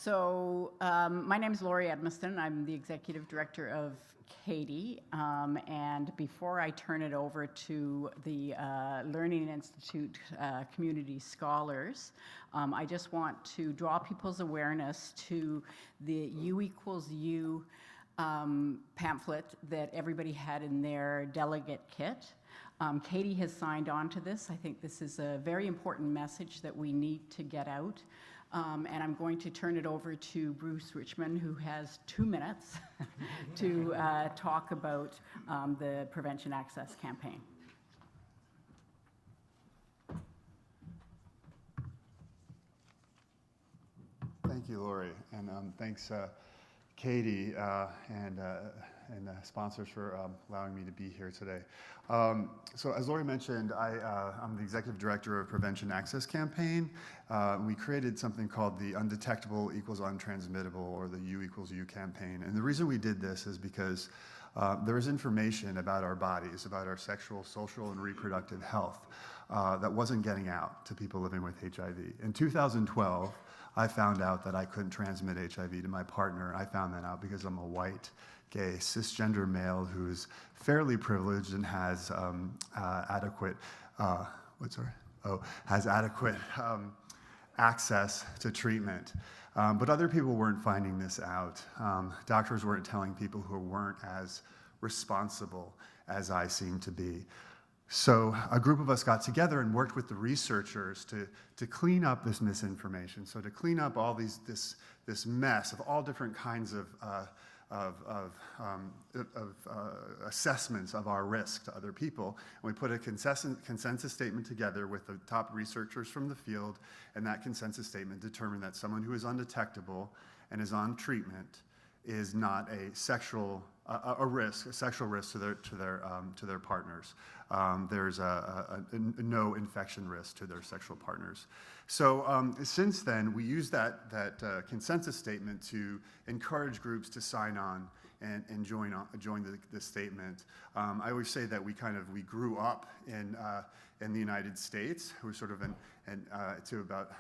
My name is Laurie Edmiston. I'm the Executive Director of CATIE, and before I turn it over to the Learning Institute community scholars, I just want to draw people's awareness to the U equals U pamphlet that everybody had in their delegate kit. CATIE has signed on to this. I think this is a very important message that we need to get out. And I'm going to turn it over to Bruce Richmond, who has 2 minutes to talk about the Prevention Access Campaign. Thank you, Laurie, and thanks, CATIE and sponsors for allowing me to be here today. So as Laurie mentioned, I'm the Executive Director of Prevention Access Campaign. We created something called the Undetectable Equals Untransmittable, or the U equals U campaign. And the reason we did this is because there is information about our bodies, about our sexual, social, and reproductive health that wasn't getting out to people living with HIV. In 2012, I found out that I couldn't transmit HIV to my partner. I found that out because I'm a white, gay, cisgender male who's fairly privileged and has adequate access to treatment. But other people weren't finding this out. Doctors weren't telling people who weren't as responsible as I seemed to be. So a group of us got together and worked with the researchers to clean up this misinformation. So to clean up all this mess of all different kinds of assessments of our risk to other people. And we put a consensus statement together with the top researchers from the field, and that consensus statement determined that someone who is undetectable and is on treatment is not a sexual risk to their partners. There's no infection risk to their sexual partners. So since then, we use that consensus statement to encourage groups to sign on and join the statement. I always say that we grew up in the United States. We were sort of to about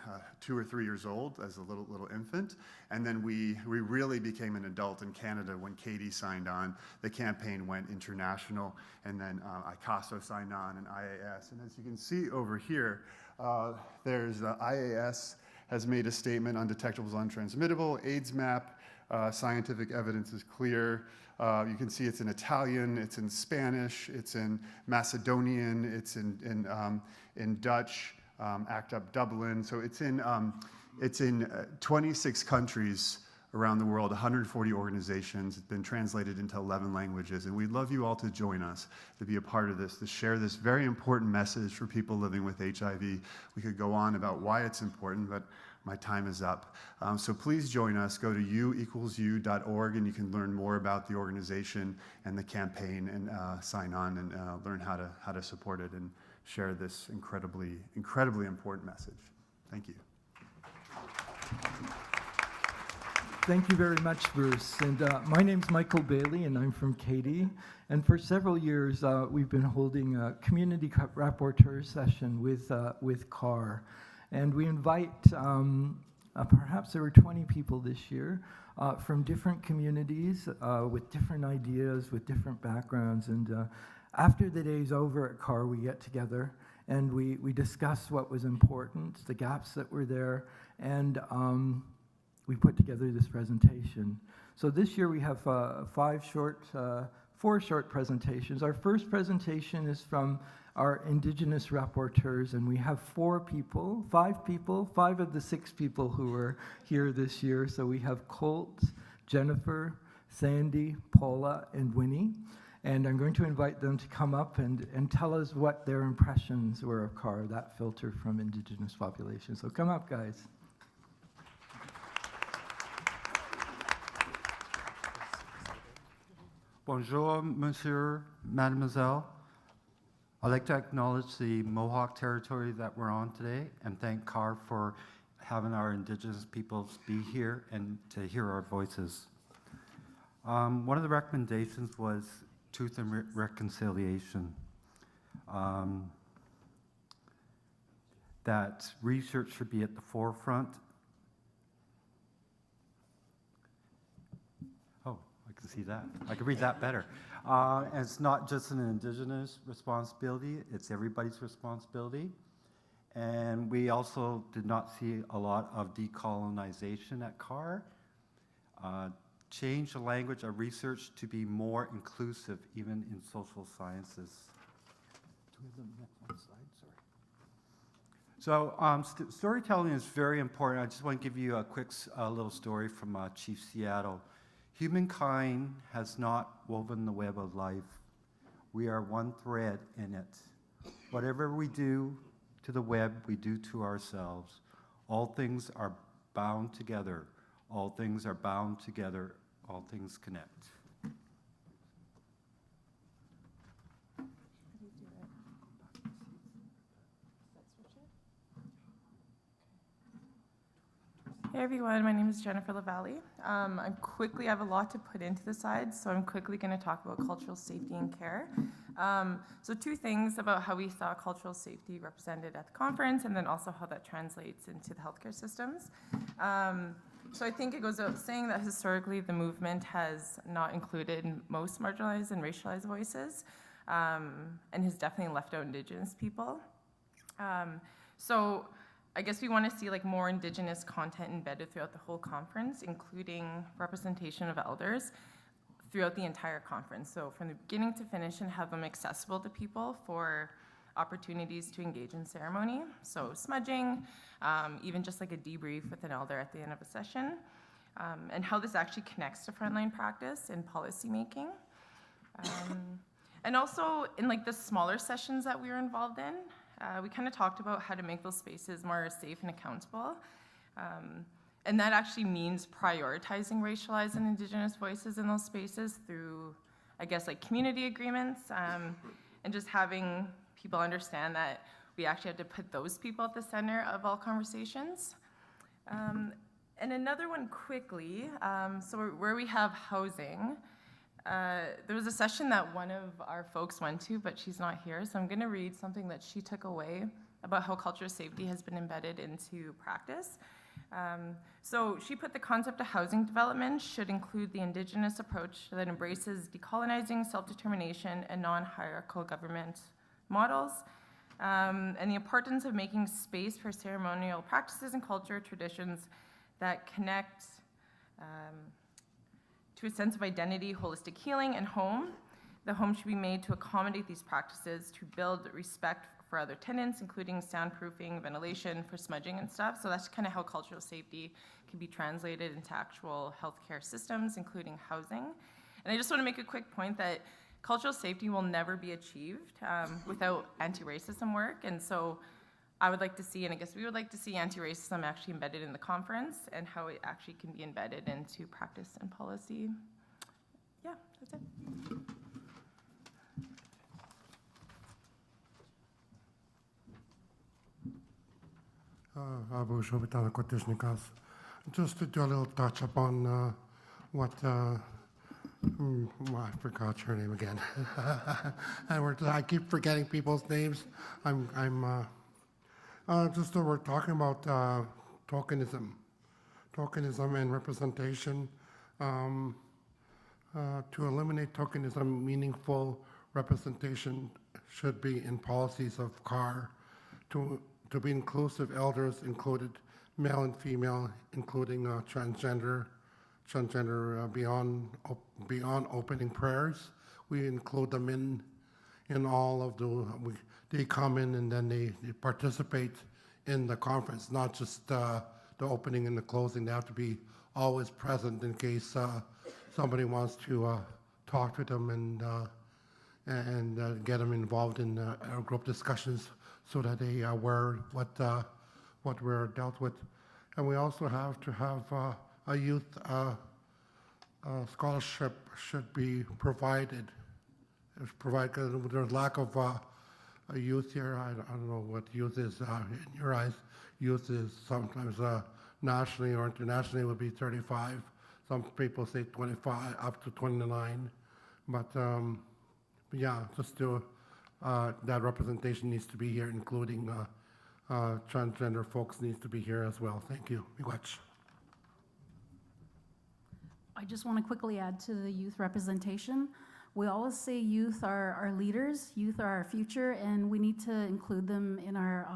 2 or 3 years old as a little infant, and then we really became an adult in Canada when CATIE signed on. The campaign went international, and then ICASO signed on, and IAS. And as you can see over here, there's IAS has made a statement: undetectable is untransmittable. AIDS map. Scientific evidence is clear. You can see it's in Italian, it's in Spanish, it's in Macedonian, it's in Dutch, ACT UP Dublin. So it's in 26 countries around the world, 140 organizations. It's been translated into 11 languages, and we'd love you all to join us, to be a part of this, to share this very important message for people living with HIV. We could go on about why it's important, but my time is up. So please join us. Go to u=u.org, and you can learn more about the organization and the campaign, and sign on and learn how to support it and share this incredibly important message. Thank you. Thank you very much, Bruce. And my name's Michael Bailey, and I'm from CATIE. And for several years, we've been holding a community rapporteur session with CAHR. And we invite, perhaps there were 20 people this year, from different communities, with different ideas, with different backgrounds. And after the day's over at CAHR, we get together and we discuss what was important, the gaps that were there, and we put together this presentation. So this year we have 4 short presentations. Our first presentation is from our Indigenous rapporteurs, and we have 5 of the 6 people who are here this year. So we have Colt, Jennifer, Sandy, Paula, and Winnie. And I'm going to invite them to come up and tell us what their impressions were of CAHR, that filter from Indigenous populations. So come up, guys. Bonjour, monsieur, mademoiselle. I'd like to acknowledge the Mohawk territory that we're on today and thank CAHR for having our Indigenous peoples be here and to hear our voices. One of the recommendations was truth and reconciliation. That research should be at the forefront. see that. I could read that better. And it's not just an Indigenous responsibility, it's everybody's responsibility. And we also did not see a lot of decolonization at CAHR. Change the language of research to be more inclusive, even in social sciences. Do we have the next one slide? Sorry. So storytelling is very important. I just want to give you a quick little story from Chief Seattle. Humankind has not woven the web of life. We are one thread in it. Whatever we do to the web, we do to ourselves. All things are bound together. All things are bound together. All things connect. Hey everyone, my name is Jennifer Lavalley. I have a lot to put into the slides, so I'm quickly going to talk about cultural safety and care. So 2 things about how we saw cultural safety represented at the conference, and then also how that translates into the healthcare systems. So I think it goes without saying that historically the movement has not included most marginalized and racialized voices, and has definitely left out Indigenous people. So I guess we want to see like more Indigenous content embedded throughout the whole conference, including representation of elders throughout the entire conference. So from the beginning to finish, and have them accessible to people for opportunities to engage in ceremony. So smudging, even just like a debrief with an elder at the end of a session, and how this actually connects to frontline practice in policymaking. And also in like the smaller sessions that we were involved in, we kind of talked about how to make those spaces more safe and accountable. And that actually means prioritizing racialized and Indigenous voices in those spaces through, I guess, like community agreements, and just having people understand that we actually have to put those people at the center of all conversations. And another one quickly, so where we have housing, there was a session that one of our folks went to, but she's not here, so I'm gonna read something that she took away about how cultural safety has been embedded into practice. So she put the concept of housing development should include the Indigenous approach that embraces decolonizing, self-determination, and non-hierarchical government models, and the importance of making space for ceremonial practices and culture traditions that connect to a sense of identity, holistic healing, and home. The home should be made to accommodate these practices to build respect for other tenants, including soundproofing, ventilation, for smudging and stuff. So that's kind of how cultural safety can be translated into actual healthcare systems, including housing. And I just want to make a quick point that cultural safety will never be achieved without anti-racism work. And so I would like to see, and I guess we would like to see anti-racism actually embedded in the conference and how it actually can be embedded into practice and policy. Yeah, that's it. Just to do a little touch upon what I forgot your name again. I keep forgetting people's names. We're talking about tokenism and representation. To eliminate tokenism, meaningful representation should be in policies of CAHR. To be inclusive, elders included male and female, including transgender beyond opening prayers. We include them in all of they come in and then they participate in the conference, not just the opening and the closing. They have to be always present in case somebody wants to talk to them and get them involved in our group discussions, so that they are aware what we're dealt with. And we also have to have a youth scholarship should be provided. Because there's lack of a youth here. I don't know what youth is in your eyes. Youth is sometimes nationally or internationally would be 35. Some people say 25 up to 29. But yeah, just to that representation needs to be here, including transgender folks needs to be here as well. Thank you. Miigwech. I just want to quickly add to the youth representation. We always say youth are our leaders, youth are our future, and we need to include them in our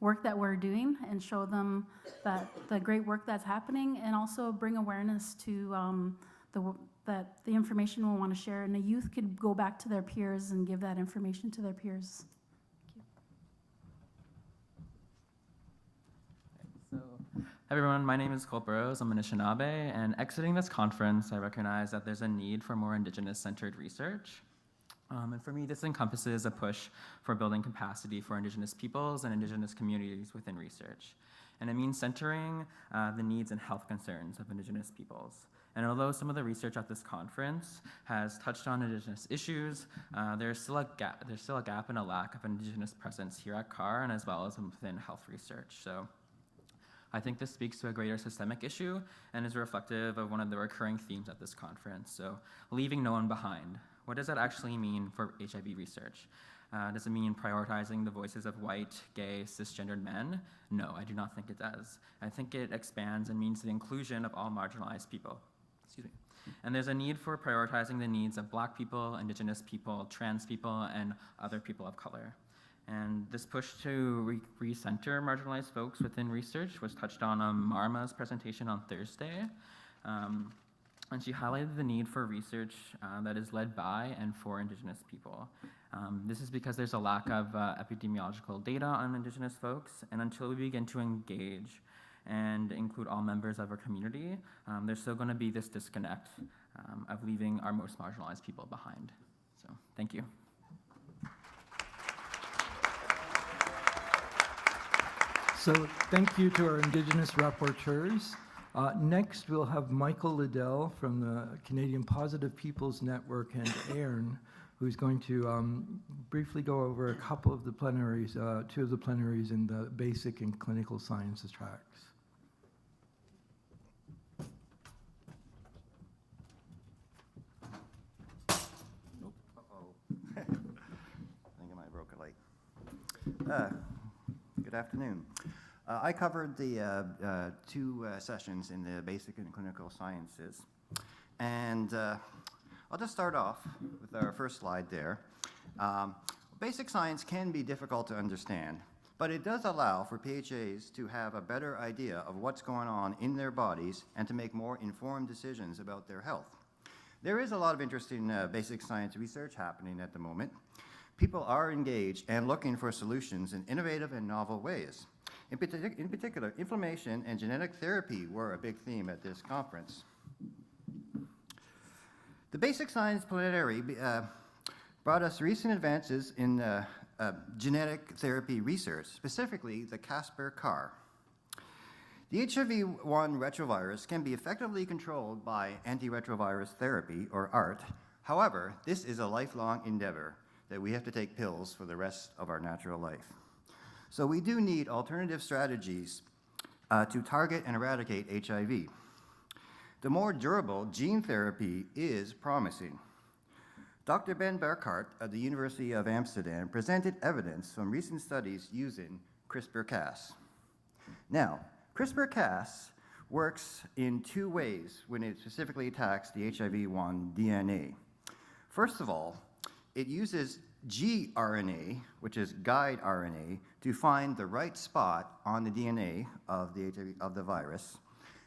work that we're doing and show them that the great work that's happening, and also bring awareness to the information we want to share. And the youth could go back to their peers and give that information to their peers. So, hi everyone, my name is Cole Burrows. I'm an Anishinaabe, and exiting this conference, I recognize that there's a need for more Indigenous-centered research. And for me, this encompasses a push for building capacity for Indigenous peoples and Indigenous communities within research. And it means centering the needs and health concerns of Indigenous peoples. And although some of the research at this conference has touched on Indigenous issues, there's still a gap and a lack of Indigenous presence here at CAHR, and as well as within health research. So I think this speaks to a greater systemic issue and is reflective of one of the recurring themes at this conference. So leaving no one behind. What does that actually mean for HIV research? Does it mean prioritizing the voices of white, gay, cisgendered men? No, I do not think it does. I think it expands and means the inclusion of all marginalized people. Excuse me. And there's a need for prioritizing the needs of Black people, Indigenous people, trans people, and other people of color. And this push to recenter marginalized folks within research was touched on Marma's presentation on Thursday. And she highlighted the need for research that is led by and for Indigenous people. This is because there's a lack of epidemiological data on Indigenous folks, and until we begin to engage and include all members of our community, there's still going to be this disconnect of leaving our most marginalized people behind. So, thank you. So thank you to our Indigenous rapporteurs. Next, we'll have Michael Liddell from the Canadian Positive Peoples Network and AIRN, who's going to briefly go over a couple of the plenaries, two of the plenaries in the basic and clinical sciences tracks. I think I might have broke a light. Good afternoon. I covered the two sessions in the basic and clinical sciences. And I'll just start off with our first slide there. Basic science can be difficult to understand, but it does allow for PHAs to have a better idea of what's going on in their bodies and to make more informed decisions about their health. There is a lot of interesting basic science research happening at the moment. People are engaged and looking for solutions in innovative and novel ways. In particular, inflammation and genetic therapy were a big theme at this conference. The basic science plenary brought us recent advances in genetic therapy research, specifically the CASPR-CAHR. The HIV-1 retrovirus can be effectively controlled by antiretrovirus therapy, or ART. However, this is a lifelong endeavor that we have to take pills for the rest of our natural life. So we do need alternative strategies to target and eradicate HIV. The more durable gene therapy is promising. Dr. Ben Burkhardt of the University of Amsterdam presented evidence from recent studies using CRISPR-Cas. Now, CRISPR-Cas works in two ways when it specifically attacks the HIV-1 DNA. First of all, it uses gRNA, which is guide RNA, to find the right spot on the DNA of the virus.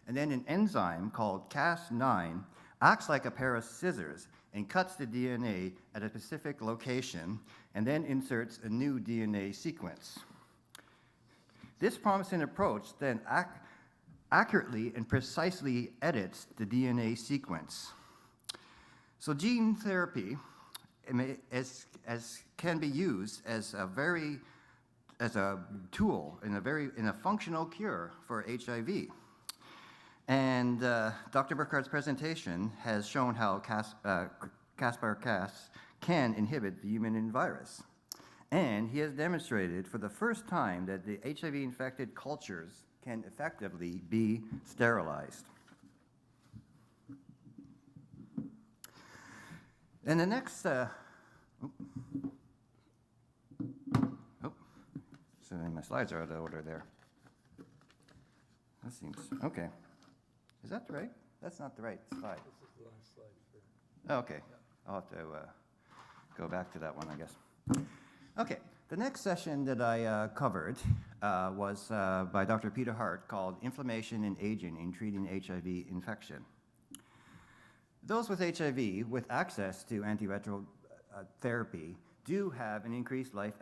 And then an enzyme called Cas9 acts like a pair of scissors and cuts the DNA at a specific location and then inserts a new DNA sequence. This promising approach then accurately and precisely edits the DNA sequence. So gene therapy can be used as a tool in a functional cure for HIV. And Dr. Burkhardt's presentation has shown how CRISPR-Cas can inhibit the human virus. And he has demonstrated for the first time that the HIV-infected cultures can effectively be sterilized. And the next, so my slides are out of order there. That seems, okay. Is that right? That's not the right slide. This is the last slide. Oh, okay. I'll have to go back to that one, I guess. Okay. The next session that I covered was by Dr. Peter Hart, called Inflammation and Aging in Treating HIV Infection. Those with HIV with access to antiretroviral therapy do have an increased life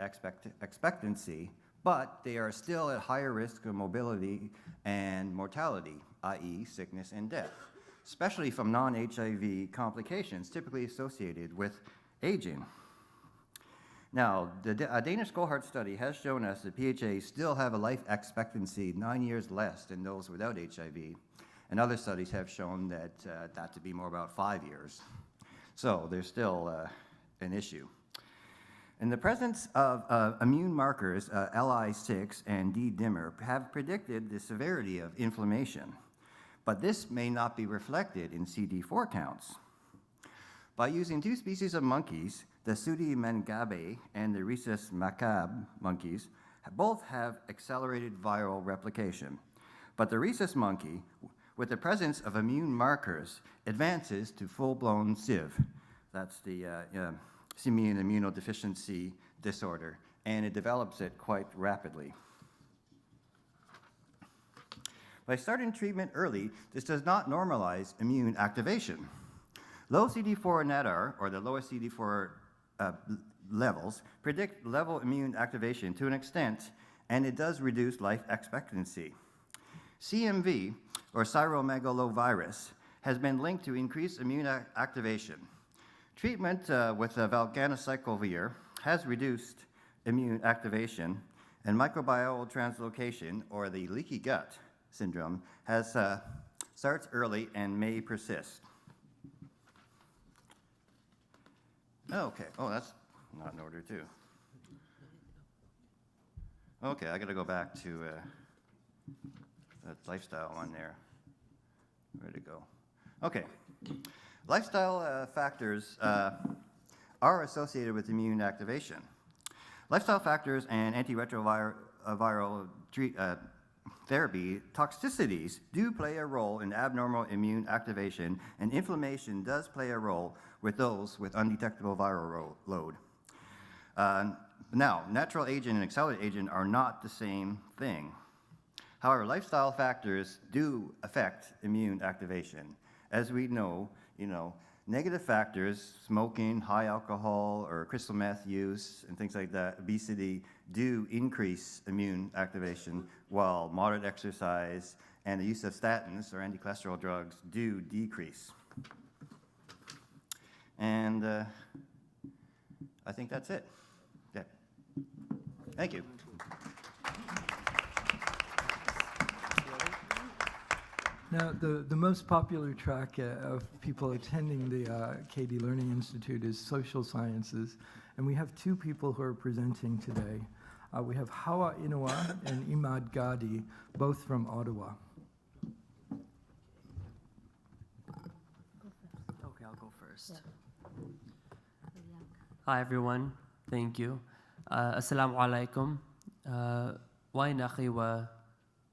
expectancy, but they are still at higher risk of morbidity and mortality, i.e. sickness and death, especially from non-HIV complications typically associated with aging. Now, a Danish cohort study has shown us that PHAs still have a life expectancy 9 years less than those without HIV, and other studies have shown that to be more about 5 years. So there's still an issue. In the presence of immune markers, Li6 and D-dimer, have predicted the severity of inflammation, but this may not be reflected in CD4 counts. By using 2 species of monkeys, the Sudi mangabe and the Rhesus macabre monkeys, both have accelerated viral replication, but the Rhesus monkey, with the presence of immune markers, advances to full-blown CIV. That's the simian immunodeficiency disorder, and it develops it quite rapidly. By starting treatment early, this does not normalize immune activation. Low CD4 NADR, or the lowest CD4 levels, predict level immune activation to an extent, and it does reduce life expectancy. CMV, or cytomegalovirus, has been linked to increased immune activation. Treatment with valganciclovir has reduced immune activation, and microbial translocation, or the leaky gut syndrome, starts early and may persist. Okay, oh, that's not in order too. Okay, I gotta go back to that lifestyle one there. Where'd it go? Okay, lifestyle factors are associated with immune activation. Lifestyle factors and antiretroviral therapy toxicities do play a role in abnormal immune activation, and inflammation does play a role with those with undetectable viral load. Now, natural agent and accelerated agent are not the same thing. However, lifestyle factors do affect immune activation. As we know, negative factors, smoking, high alcohol, or crystal meth use, and things like that, obesity, do increase immune activation, while moderate exercise and the use of statins, or anti-cholesterol drugs, do decrease. And I think that's it. Yeah. Thank you. Now, the most popular track of people attending the CATIE Learning Institute is social sciences, and we have 2 people who are presenting today. We have Hawa Inouye and Imad Gadi, both from Ottawa. Okay, I'll go first. Hi, everyone. Thank you. Assalamu alaikum. Wain akhi wa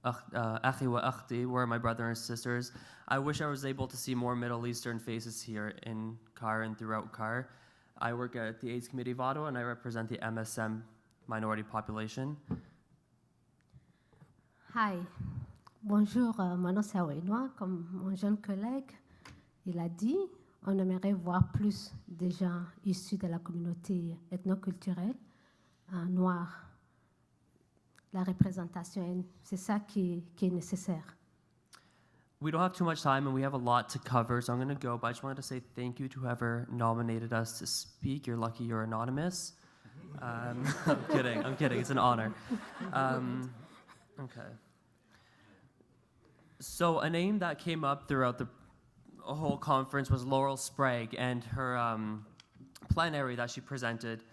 akhti, where are my brothers and sisters? I wish I was able to see more Middle Eastern faces here in CAHR and throughout CAHR. I work at the AIDS Committee of Ottawa, and I represent the MSM minority population. Hi. Bonjour, mon nom c'est Awenois. Comme mon jeune collègue, il a dit, on aimerait voir plus de gens issus de la communauté ethnoculturelle noire. La représentation, c'est ça qui est nécessaire. We don't have too much time, and we have a lot to cover, so I'm going to go, but I just wanted to say thank you to whoever nominated us to speak. You're lucky you're anonymous. I'm kidding, it's an honor. Okay. So a name that came up throughout the whole conference was Laurel Sprague and her plenary that she presented.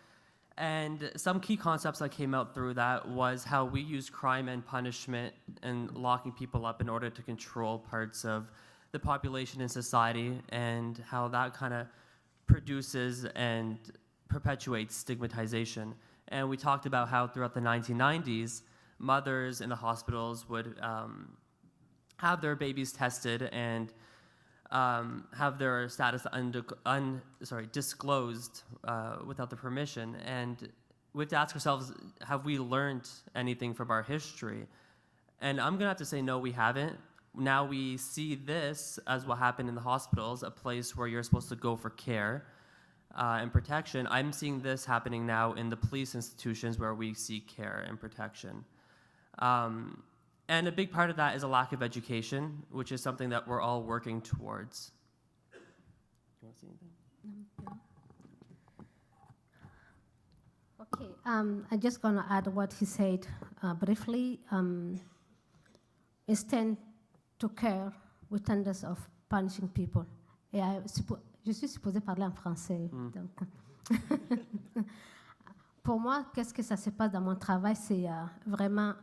And some key concepts that came out through that was how we use crime and punishment and locking people up in order to control parts of the population and society, and how that kind of produces and perpetuates stigmatization. And we talked about how throughout the 1990s, mothers in the hospitals would have their babies tested, and have their status disclosed without the permission. And we have to ask ourselves, have we learned anything from our history? And I'm gonna have to say, no, we haven't. Now we see this as what happened in the hospitals, a place where you're supposed to go for care and protection. I'm seeing this happening now in the police institutions where we seek care and protection. And a big part of that is a lack of education, which is something that we're all working towards. Do you want to say anything? Okay, I'm just going to add what he said briefly. Instead to care, we tend of punishing people. Et je suis supposée parler en français. Donc. Pour moi, qu'est-ce que ça se passe dans mon travail, c'est vraiment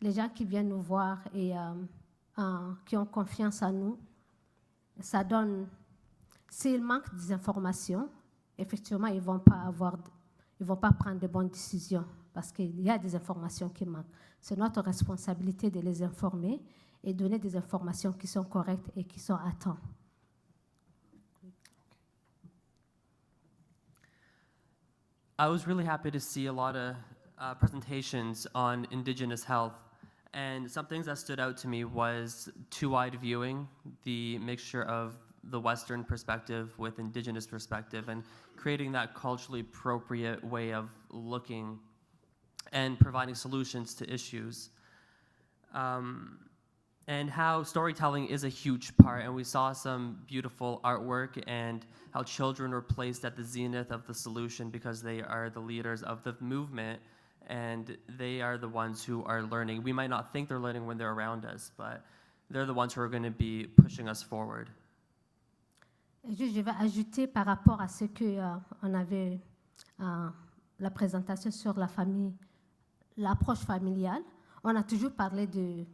les gens qui viennent nous voir et qui ont confiance en nous. Ça donne, s'il manque des informations, effectivement, ils vont pas prendre de bonnes décisions parce qu'il y a des informations qui manquent. C'est notre responsabilité de les informer et donner des informations qui sont correctes et qui sont à temps. I was really happy to see a lot of presentations on Indigenous health, and some things that stood out to me was two-eyed viewing, the mixture of the Western perspective with Indigenous perspective, and creating that culturally appropriate way of looking and providing solutions to issues. And how storytelling is a huge part, and we saw some beautiful artwork and how children were placed at the zenith of the solution because they are the leaders of the movement and they are the ones who are learning. We might not think they're learning when they're around us, but they're the ones who are going to be pushing us forward. Juste, je vais ajouter par rapport à ce que on avait la présentation sur la famille, l'approche familiale. On a toujours parlé de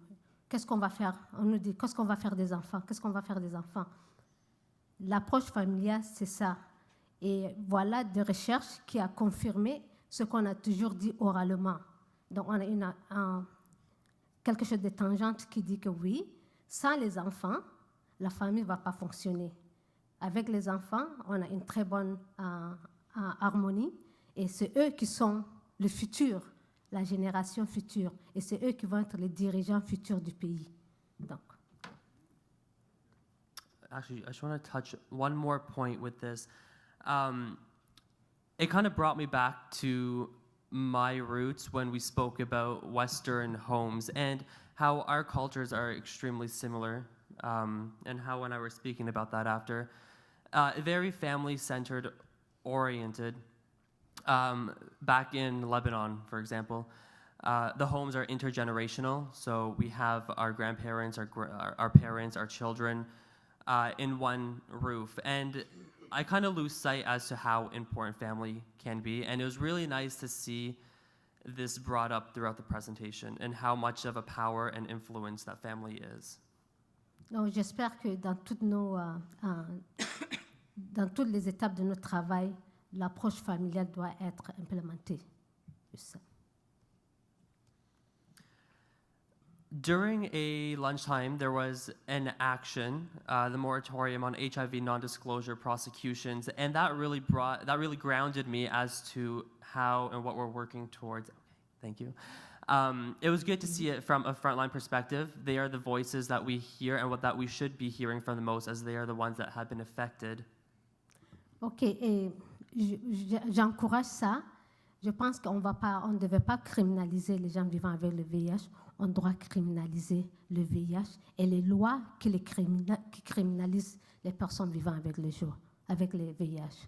qu'est-ce qu'on va faire. On nous dit qu'est-ce qu'on va faire des enfants, qu'est-ce qu'on va faire des enfants. L'approche familiale, c'est ça. Et voilà des recherches qui a confirmé ce qu'on a toujours dit oralement. Donc on a quelque chose de tangente qui dit que oui, sans les enfants, la famille ne va pas fonctionner. Avec les enfants, on a une très bonne harmonie et c'est eux qui sont le futur, la génération future, et c'est eux qui vont être les dirigeants futurs du pays. Donc. Actually, I just want to touch one more point with this. It kind of brought me back to my roots when we spoke about Western homes and how our cultures are extremely similar, and how when I was speaking about that after, very family-centered, oriented. Back in Lebanon, for example, the homes are intergenerational, so we have our grandparents, our parents, our children in one roof. And I kind of lose sight as to how important family can be, and it was really nice to see this brought up throughout the presentation and how much of a power and influence that family is. Donc, j'espère que dans toutes les étapes de notre travail, l'approche familiale doit être implémentée. During a lunchtime, there was an action, the moratorium on HIV non-disclosure prosecutions, and that really grounded me as to how and what we're working towards. Okay, thank you. It was good to see it from a frontline perspective. They are the voices that we hear and that we should be hearing from the most, as they are the ones that have been affected. Okay, et j'encourage ça. Je pense qu'on ne devait pas criminaliser les gens vivant avec le VIH. On doit criminaliser le VIH et les lois qui criminalisent les personnes vivant avec le VIH.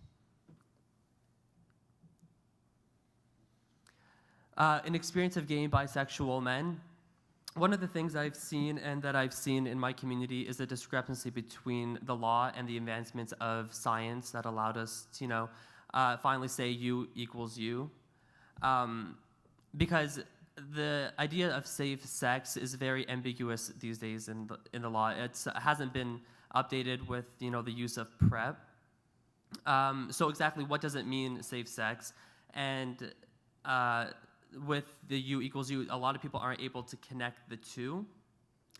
An experience of gay and bisexual men. One of the things I've seen and that I've seen in my community is the discrepancy between the law and the advancements of science that allowed us to, finally say you equals you. Because the idea of safe sex is very ambiguous these days in the law. It hasn't been updated with the use of PrEP. So exactly what does it mean, safe sex? And with the U equals U, a lot of people aren't able to connect the two.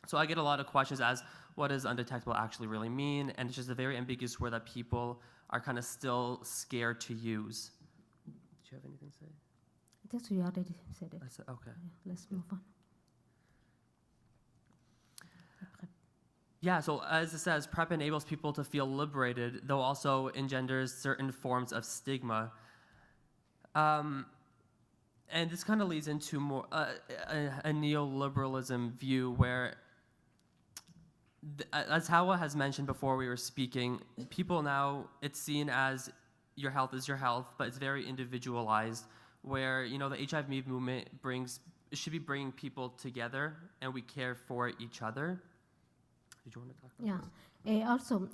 So I get a lot of questions as what does undetectable actually really mean? And it's just a very ambiguous word that people are kind of still scared to use. Do you have anything to say? I think you already said it. I said, okay. Yeah, let's move on. Yeah, so as it says, PrEP enables people to feel liberated, though also engenders certain forms of stigma. And this kind of leads into more a neoliberalism view where, as Hawa has mentioned before we were speaking, people now, it's seen as your health is your health, but it's very individualized, where, you know, the HIV movement should be bringing people together and we care for each other. Did you want to talk about Yeah. this? Et also,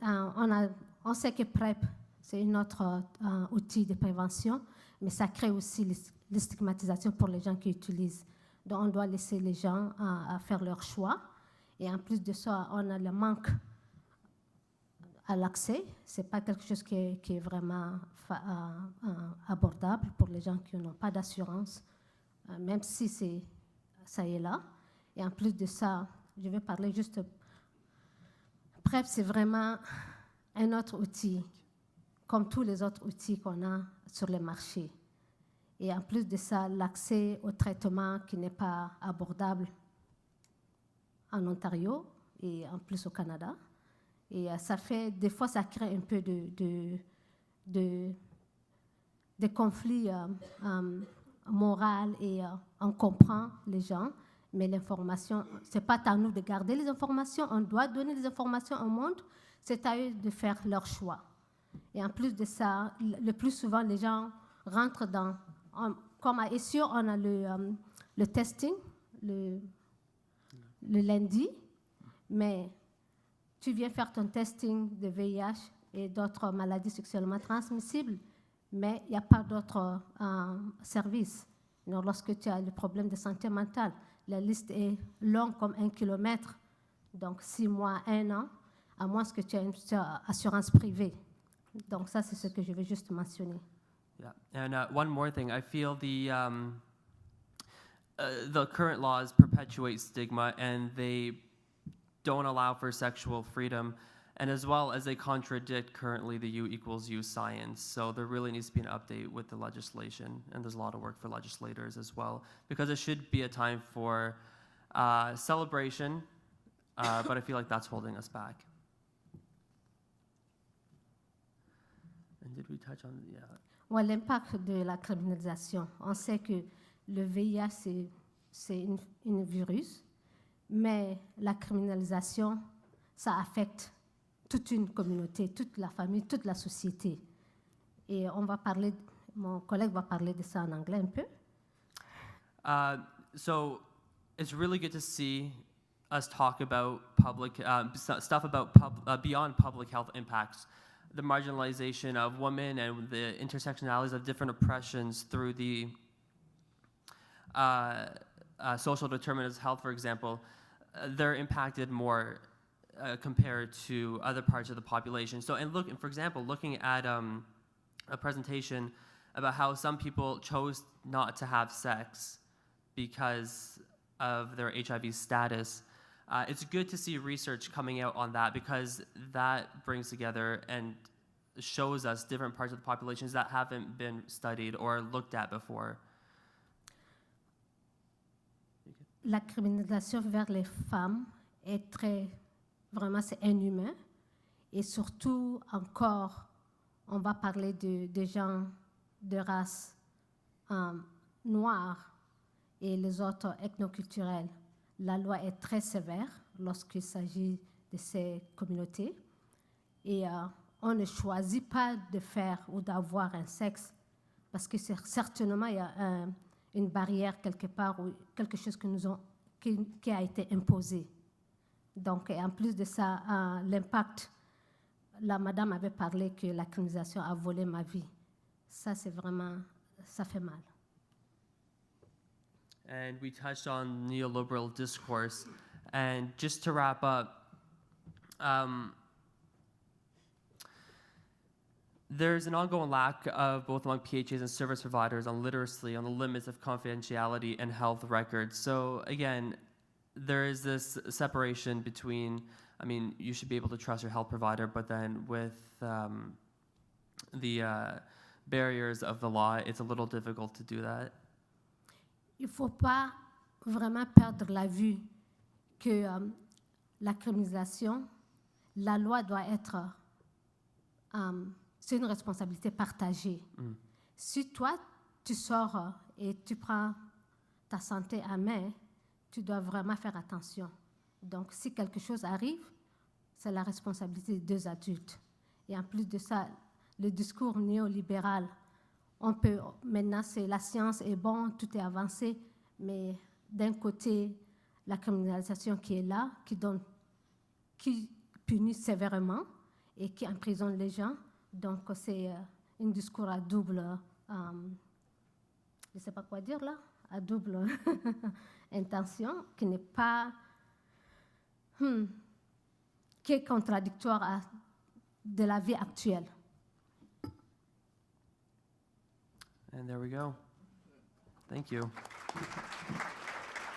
on sait que PrEP, c'est un autre outil de prévention, mais ça crée aussi les stigmatisations pour les gens qui utilisent. Donc, on doit laisser les gens à faire leur choix. Et en plus de ça, on a le manque à l'accès. Ce n'est pas quelque chose qui est vraiment abordable pour les gens qui n'ont pas d'assurance, même si ça est là. Et en plus de ça, je vais parler juste... PrEP, c'est vraiment un autre outil, comme tous les autres outils qu'on a sur le marché. Et en plus de ça, l'accès au traitement qui n'est pas abordable en Ontario et en plus au Canada. Et ça fait, des fois, ça crée un peu de conflits moraux et on comprend les gens, mais l'information, ce n'est pas à nous de garder les informations, on doit donner les informations au monde, c'est à eux de faire leur choix. Et en plus de ça, le plus souvent, les gens rentrent dans... Comme à SEO, on a le testing le lundi, mais tu viens faire ton testing de VIH et d'autres maladies sexuellement transmissibles, mais il n'y a pas d'autres services. Donc, lorsque tu as le problème de santé mentale, la liste est longue comme 1 kilomètre, donc 6 mois, 1 an, à moins que tu aies une assurance privée. Donc ça, c'est ce que je veux juste mentionner. Yeah, and one more thing, I feel the current laws perpetuate stigma and they don't allow for sexual freedom, and as well as they contradict currently the U equals U science. So there really needs to be an update with the legislation, and there's a lot of work for legislators as well, because it should be a time for celebration, but I feel like that's holding us back. And did we touch on, yeah. Ouais, l'impact de la criminalisation. On sait que le VIH, c'est un virus, mais la criminalisation, ça affecte toute une communauté, toute la famille, toute la société. Et on va parler, mon collègue va parler de ça en anglais un peu. So it's really good to see us talk about public stuff about beyond public health impacts, the marginalization of women and the intersectionalities of different oppressions through the social determinants of health, for example. They're impacted more compared to other parts of the population. So, and for example, looking at a presentation about how some people chose not to have sex because of their HIV status, it's good to see research coming out on that, because that brings together and shows us different parts of the populations that haven't been studied or looked at before. La criminalisation vers les femmes est vraiment, c'est inhumain. Et surtout, encore, on va parler de gens de race noire et les autres ethnoculturels. La loi est très sévère lorsqu'il s'agit de ces communautés. Et on ne choisit pas de faire ou d'avoir un sexe, parce que certainement, il y a une barrière quelque part ou quelque chose qui a été imposé. Donc, et en plus de ça, l'impact, la madame avait parlé que la criminalisation a volé ma vie. Ça, c'est vraiment, ça fait mal. And we touched on neoliberal discourse. And just to wrap up, there's an ongoing lack of both among PHAs and service providers on literacy, on the limits of confidentiality and health records. So again, there is this separation between, I mean, you should be able to trust your health provider, but then with the barriers of the law, it's a little difficult to do that. Il ne faut pas vraiment perdre la vue que la criminalisation, la loi doit être, c'est une responsabilité partagée. Si toi, tu sors et tu prends ta santé à main, tu dois vraiment faire attention. Donc, si quelque chose arrive, c'est la responsabilité des deux adultes. Et en plus de ça, le discours néolibéral, on peut, maintenant, la science est bonne, tout est avancé, mais d'un côté, la criminalisation qui est là, qui punit sévèrement et qui emprisonne les gens. Donc, c'est un discours à double, je ne sais pas quoi dire là, à double intention, qui n'est pas, qui est contradictoire de la vie actuelle. And there we go. Thank you.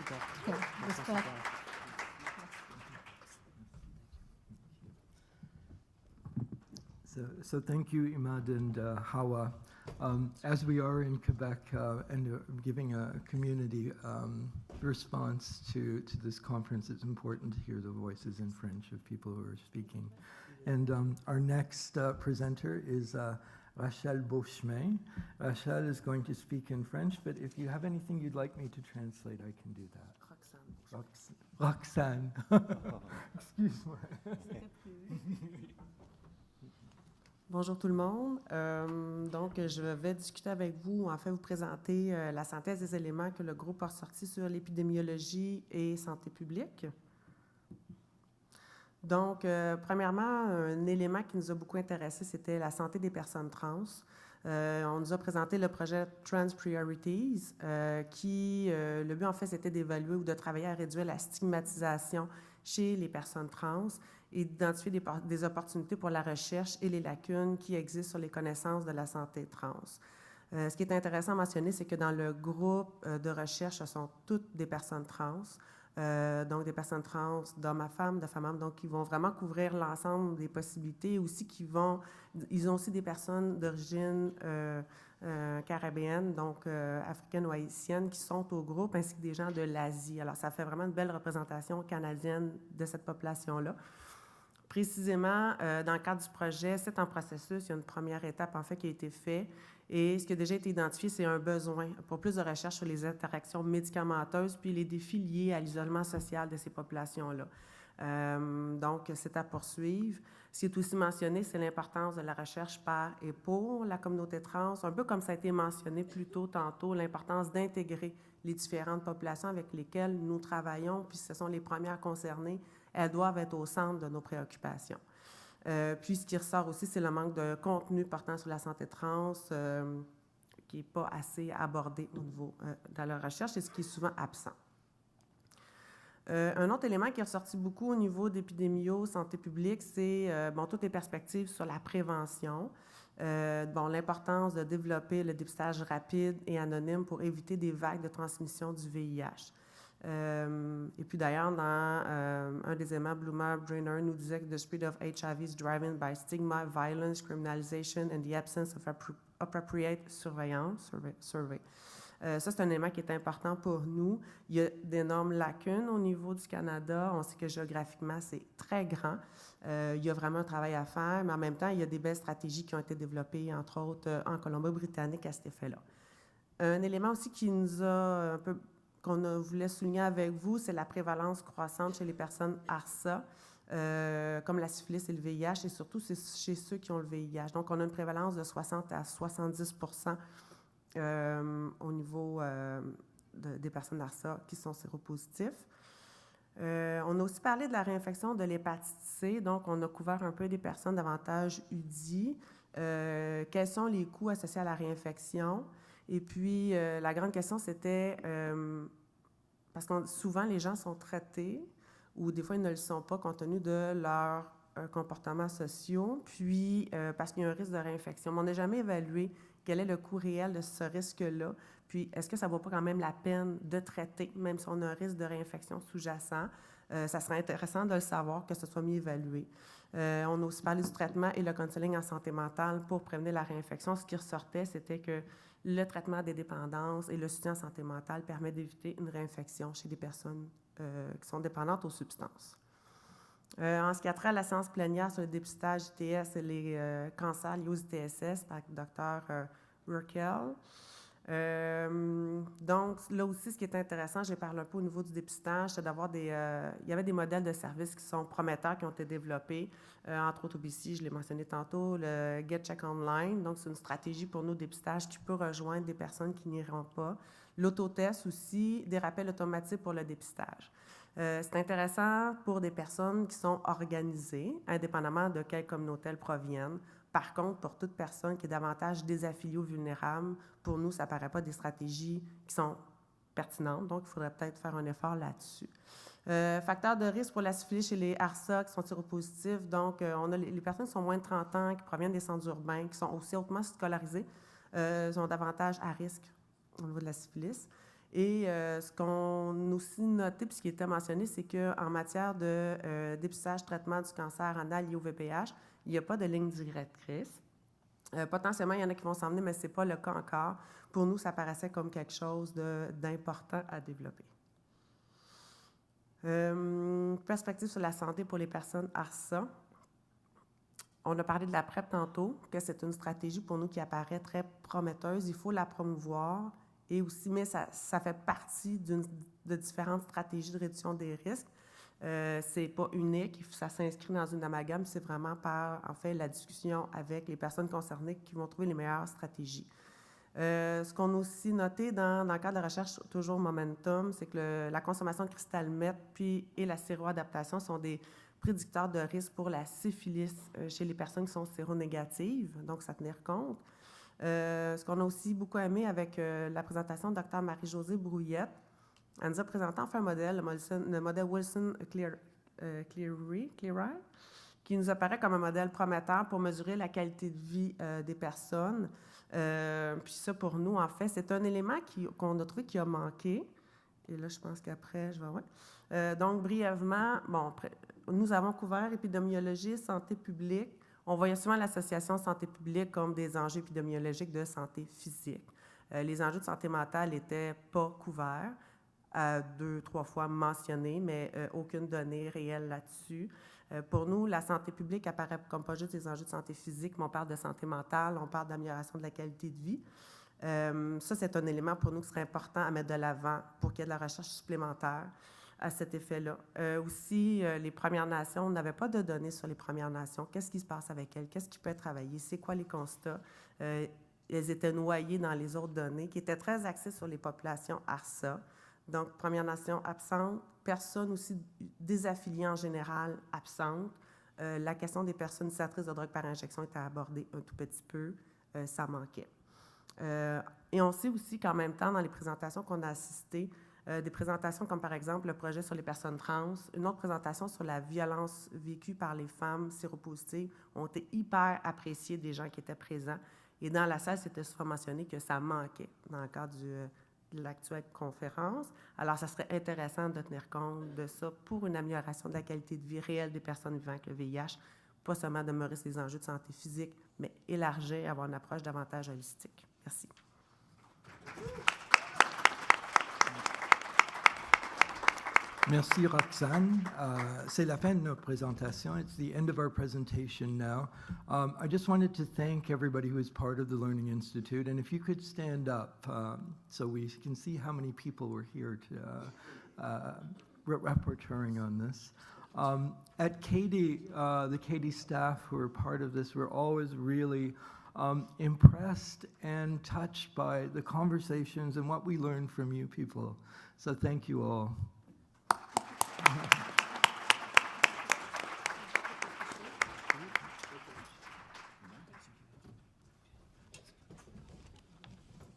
Okay, respect. So thank you, Imad and Hawa. As we are in Quebec and giving a community response to this conference, it's important to hear the voices in French of people who are speaking. And our next presenter is Rachel Beauchemin. Rachel is going to speak in French, but if you have anything you'd like me to translate, I can do that. Roxane. Excuse-moi. Bonjour tout le monde. Donc, je vais discuter avec vous, en fait, vous présenter la synthèse des éléments que le groupe a ressortis sur l'épidémiologie et santé publique. Donc, premièrement, un élément qui nous a beaucoup intéressé, c'était la santé des personnes trans. On nous a présenté le projet Trans Priorities, le but, en fait, c'était d'évaluer ou de travailler à réduire la stigmatisation chez les personnes trans et d'identifier des opportunités pour la recherche et les lacunes qui existent sur les connaissances de la santé trans. Ce qui est intéressant à mentionner, c'est que dans le groupe de recherche, ce sont toutes des personnes trans, donc des personnes trans d'hommes à femmes, de femmes à hommes, donc qui vont vraiment couvrir l'ensemble des possibilités, aussi ils ont aussi des personnes d'origine caribéenne, donc africaine ou haïtienne, qui sont au groupe, ainsi que des gens de l'Asie. Alors, ça fait vraiment une belle représentation canadienne de cette population-là. Précisément, dans le cadre du projet, c'est en processus. Il y a une première étape, en fait, qui a été faite. Et ce qui a déjà été identifié, c'est un besoin pour plus de recherche sur les interactions médicamenteuses puis les défis liés à l'isolement social de ces populations-là. Donc, c'est à poursuivre. Ce qui est aussi mentionné, c'est l'importance de la recherche par et pour la communauté trans, un peu comme ça a été mentionné plus tôt tantôt, l'importance d'intégrer les différentes populations avec lesquelles nous travaillons, puis ce sont les premières concernées, elles doivent être au centre de nos préoccupations. Puis, ce qui ressort aussi, c'est le manque de contenu portant sur la santé trans qui n'est pas assez abordé au niveau dans la recherche et ce qui est souvent absent. Un autre élément qui est ressorti beaucoup au niveau d'épidémio, santé publique, c'est toutes les perspectives sur la prévention. L'importance de développer le dépistage rapide et anonyme pour éviter des vagues de transmission du VIH. Et puis d'ailleurs, dans un des éléments, Bloomer-Brainer nous disait que the spread of HIV is driven by stigma, violence, criminalization and the absence of appropriate surveillance. Ça, c'est un élément qui est important pour nous. Il y a d'énormes lacunes au niveau du Canada. On sait que géographiquement, c'est très grand. Il y a vraiment un travail à faire, mais en même temps, il y a des belles stratégies qui ont été développées, entre autres, en Colombie-Britannique à cet effet-là. Un élément aussi qui nous a un peu qu'on voulait souligner avec vous, c'est la prévalence croissante chez les personnes ARSA, comme la syphilis et le VIH, et surtout chez ceux qui ont le VIH. Donc, on a une prévalence de 60 à 70 au niveau des personnes ARSA qui sont séropositifs. On a aussi parlé de la réinfection de l'hépatite C, donc on a couvert un peu des personnes davantage UDI. Quels sont les coûts associés à la réinfection? Et puis, la grande question, c'était, parce que souvent, les gens sont traités, ou des fois, ils ne le sont pas, compte tenu de leurs comportements sociaux, puis parce qu'il y a un risque de réinfection. Mais on n'a jamais évalué quel est le coût réel de ce risque-là, Puis, est-ce que ça ne vaut pas quand même la peine de traiter, même si on a un risque de réinfection sous-jacent? Ça serait intéressant de le savoir, que ce soit mieux évalué. On a aussi parlé du traitement et le counseling en santé mentale pour prévenir la réinfection. Ce qui ressortait, c'était que le traitement des dépendances et le soutien en santé mentale permet d'éviter une réinfection chez des personnes qui sont dépendantes aux substances. En ce qui a trait à la séance plénière sur le dépistage ITS et les cancers liés aux ITSS par le Dr. Raquel. Donc, là aussi, ce qui est intéressant, j'ai parlé un peu au niveau du dépistage, c'est d'avoir il y avait des modèles de services qui sont prometteurs, qui ont été développés, entre autres au BC, je l'ai mentionné tantôt, le Get Check Online. Donc, c'est une stratégie pour nous de dépistage qui peut rejoindre des personnes qui n'iront pas. L'autotest aussi, des rappels automatiques pour le dépistage. C'est intéressant pour des personnes qui sont organisées, indépendamment de quelle communauté elles proviennent. Par contre, pour toute personne qui est davantage désaffiliée ou vulnérable, pour nous, ça ne paraît pas des stratégies qui sont pertinentes, donc il faudrait peut-être faire un effort là-dessus. Facteurs de risque pour la syphilis chez les ARSA qui sont séropositifs, donc on a les personnes qui sont moins de 30 ans, qui proviennent des centres urbains, qui sont aussi hautement scolarisées, sont davantage à risque au niveau de la syphilis. Et ce qu'on a aussi noté, puis ce qui était mentionné, c'est qu'en matière de dépistage, traitement du cancer anal lié au VPH, il n'y a pas de ligne directrice. Potentiellement, il y en a qui vont s'en venir, mais ce n'est pas le cas encore. Pour nous, ça paraissait comme quelque chose d'important à développer. Perspective sur la santé pour les personnes ARSA. On a parlé de la PrEP tantôt, que c'est une stratégie pour nous qui apparaît très prometteuse. Il faut la promouvoir. Et aussi, mais ça fait partie de différentes stratégies de réduction des risques. Ce n'est pas unique, ça s'inscrit dans une amalgame, c'est vraiment par, en fait, la discussion avec les personnes concernées qui vont trouver les meilleures stratégies. Ce qu'on a aussi noté dans le cadre de la recherche, toujours Momentum, c'est que la consommation de cristal meth et la séroadaptation sont des prédicteurs de risque pour la syphilis chez les personnes qui sont séronégatives, donc ça tenir compte. Ce qu'on a aussi beaucoup aimé avec la présentation de Dr. Marie-Josée Brouillette, elle nous a présenté enfin un modèle, le modèle Wilson-Cleary, qui nous apparaît comme un modèle prometteur pour mesurer la qualité de vie des personnes. Puis ça, pour nous, en fait, c'est un élément qu'on a trouvé qui a manqué. Et là, je pense qu'après, je vais... Ouais. Donc, brièvement, bon, nous avons couvert épidémiologie, santé publique. On voyait souvent l'association santé publique comme des enjeux épidémiologiques de santé physique. Les enjeux de santé mentale n'étaient pas couverts, 2-3 fois mentionnés, mais aucune donnée réelle là-dessus. Pour nous, la santé publique apparaît comme pas juste des enjeux de santé physique, mais on parle de santé mentale, on parle d'amélioration de la qualité de vie. Ça, c'est un élément pour nous qui serait important à mettre de l'avant pour qu'il y ait de la recherche supplémentaire à cet effet-là. Aussi, les Premières Nations, on n'avait pas de données sur les Premières Nations. Qu'est-ce qui se passe avec elles? Qu'est-ce qui peut être travaillé? C'est quoi les constats? Elles étaient noyées dans les autres données qui étaient très axées sur les populations ARSA. Donc, Premières Nations absentes, personnes aussi désaffiliées en général absentes. La question des personnes utilisatrices de drogue par injection était abordée un tout petit peu. Ça manquait. Et on sait aussi qu'en même temps, dans les présentations qu'on a assistées, des présentations comme par exemple le projet sur les personnes trans, une autre présentation sur la violence vécue par les femmes séropositives ont été hyper appréciées des gens qui étaient présents. Et dans la salle, c'était souvent mentionné que ça manquait dans le cadre de l'actuelle conférence. Alors, ça serait intéressant de tenir compte de ça pour une amélioration de la qualité de vie réelle des personnes vivant avec le VIH, pas seulement demeurer sur les enjeux de santé physique, mais élargir, avoir une approche davantage holistique. Merci. Merci Roxane. C'est la fin de notre présentation. It's the end of our presentation now. I just wanted to thank everybody who is part of the Learning Institute, and if you could stand up so we can see how many people were here to rapporteuring on this. At CATIE, the CATIE staff who are part of this were always really impressed and touched by the conversations and what we learned from you people. So thank you all.